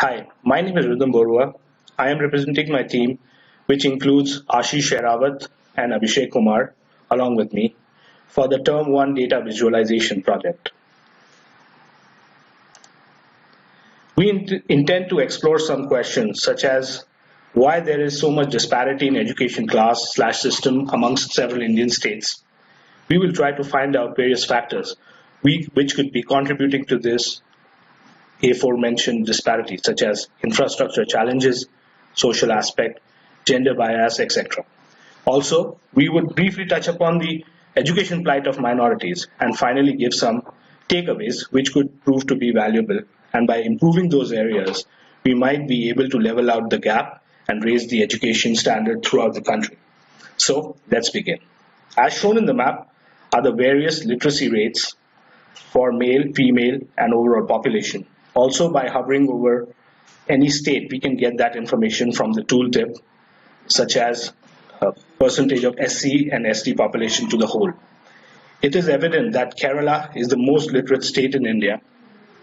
Hi, my name is Rhythm Borua. I am representing my team, which includes Ashish Sherawat and Abhishek Kumar, along with me, for the Term 1 Data Visualization project. We intend to explore some questions such as why there is so much disparity in education class/system amongst several Indian states. We will try to find out various factors which could be contributing to this aforementioned disparities such as infrastructure challenges, social aspect, gender bias, etc. Also, we would briefly touch upon the education plight of minorities and finally give some takeaways which could prove to be valuable. And by improving those areas, we might be able to level out the gap and raise the education standard throughout the country. So, let's begin. As shown in the map are the various literacy rates for male, female, and overall population. Also, by hovering over any state, we can get that information from the tooltip, such as percentage of SC and ST population to the whole. It is evident that Kerala is the most literate state in India,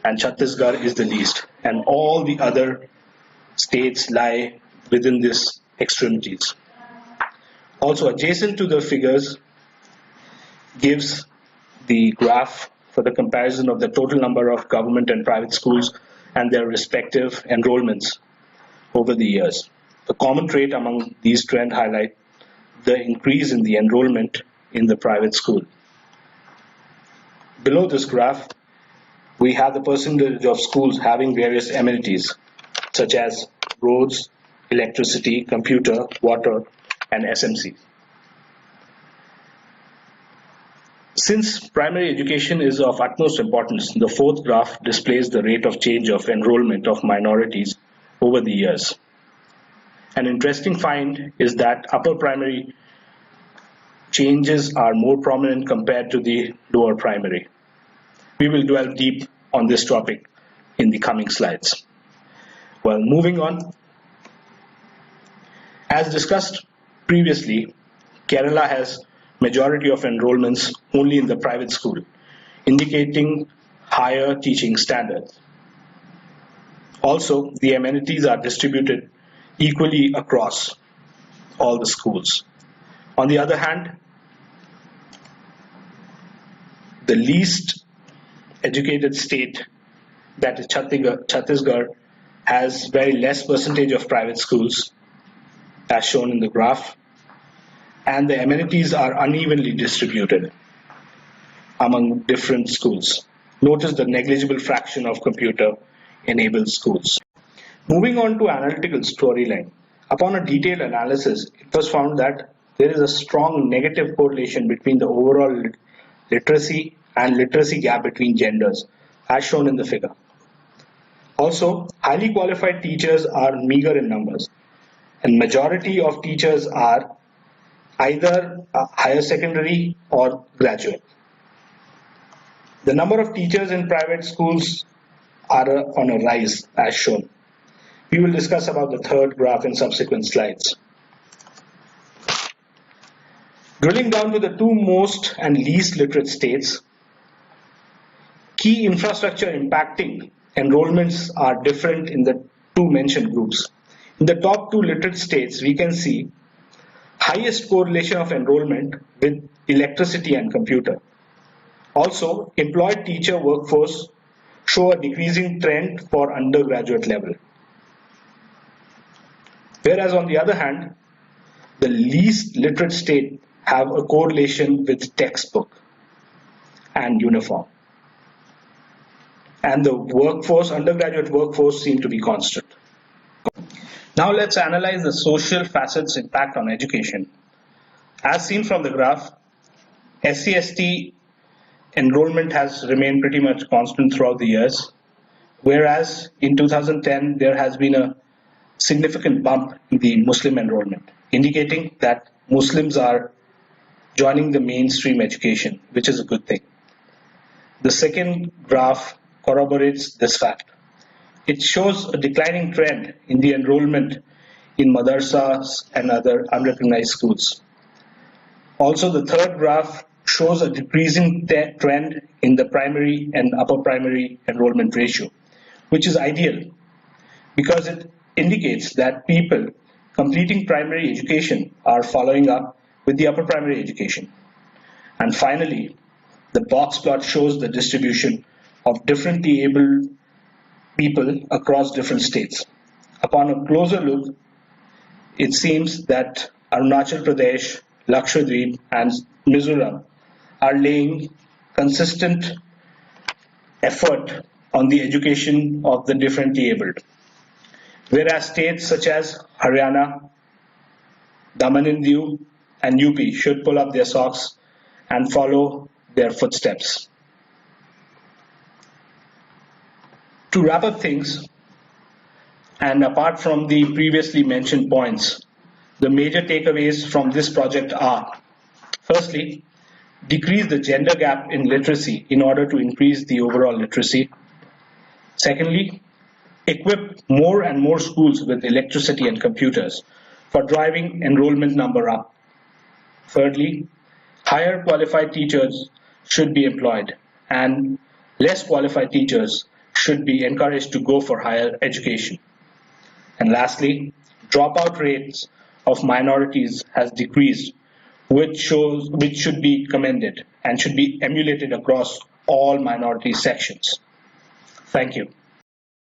and Chhattisgarh is the least, and all the other states lie within these extremities. Also, adjacent to the figures gives the graph for the comparison of the total number of government and private schools and their respective enrollments over the years. The common trait among these trends highlight the increase in the enrollment in the private school. Below this graph, we have the percentage of schools having various amenities such as roads, electricity, computer, water, and SMC. Since primary education is of utmost importance, the fourth graph displays the rate of change of enrollment of minorities over the years. An interesting find is that upper primary changes are more prominent compared to the lower primary. We will delve deep on this topic in the coming slides. Well, moving on. As discussed previously, Kerala has majority of enrollments only in the private school, indicating higher teaching standards. Also, the amenities are distributed equally across all the schools. On the other hand, the least educated state, that is Chhattisgarh, has very less percentage of private schools, as shown in the graph, and the amenities are unevenly distributed among different schools. Notice the negligible fraction of computer-enabled schools. Moving on to analytical storyline. Upon a detailed analysis, it was found that there is a strong negative correlation between the overall literacy and literacy gap between genders, as shown in the figure. Also, highly qualified teachers are meager in numbers, and majority of teachers are either higher secondary or graduate. The number of teachers in private schools are on a rise, as shown. We will discuss about the third graph in subsequent slides. Drilling down to the two most and least literate states, key infrastructure impacting enrollments are different in the two mentioned groups. In the top two literate states, we can see highest correlation of enrollment with electricity and computer. Also, employed teacher workforce show a decreasing trend for undergraduate level. Whereas on the other hand, the least literate state have a correlation with textbook and uniform. And the workforce, undergraduate workforce, seem to be constant. Now let's analyze the social facets impact on education. As seen from the graph, SC/ST enrollment has remained pretty much constant throughout the years, whereas in 2010 there has been a significant bump in the Muslim enrollment, indicating that Muslims are joining the mainstream education, which is a good thing. The second graph corroborates this fact. It shows a declining trend in the enrollment in madrasas and other unrecognized schools. Also, the third graph shows a decreasing trend in the primary and upper primary enrollment ratio, which is ideal because it indicates that people completing primary education are following up with the upper primary education. And finally, the box plot shows the distribution of differently abled people across different states. Upon a closer look, it seems that Arunachal Pradesh, Lakshadweep, and Mizoram are laying consistent effort on the education of the differently abled. Whereas states such as Haryana, Daman and Diu, and UP should pull up their socks and follow their footsteps. To wrap up things, and apart from the previously mentioned points, the major takeaways from this project are: firstly, decrease the gender gap in literacy in order to increase the overall literacy. Secondly, equip more and more schools with electricity and computers for driving enrollment number up. Thirdly, higher qualified teachers should be employed, and less qualified teachers should be encouraged to go for higher education. And lastly, dropout rates of minorities has decreased, which should be commended and should be emulated across all minority sections. Thank you.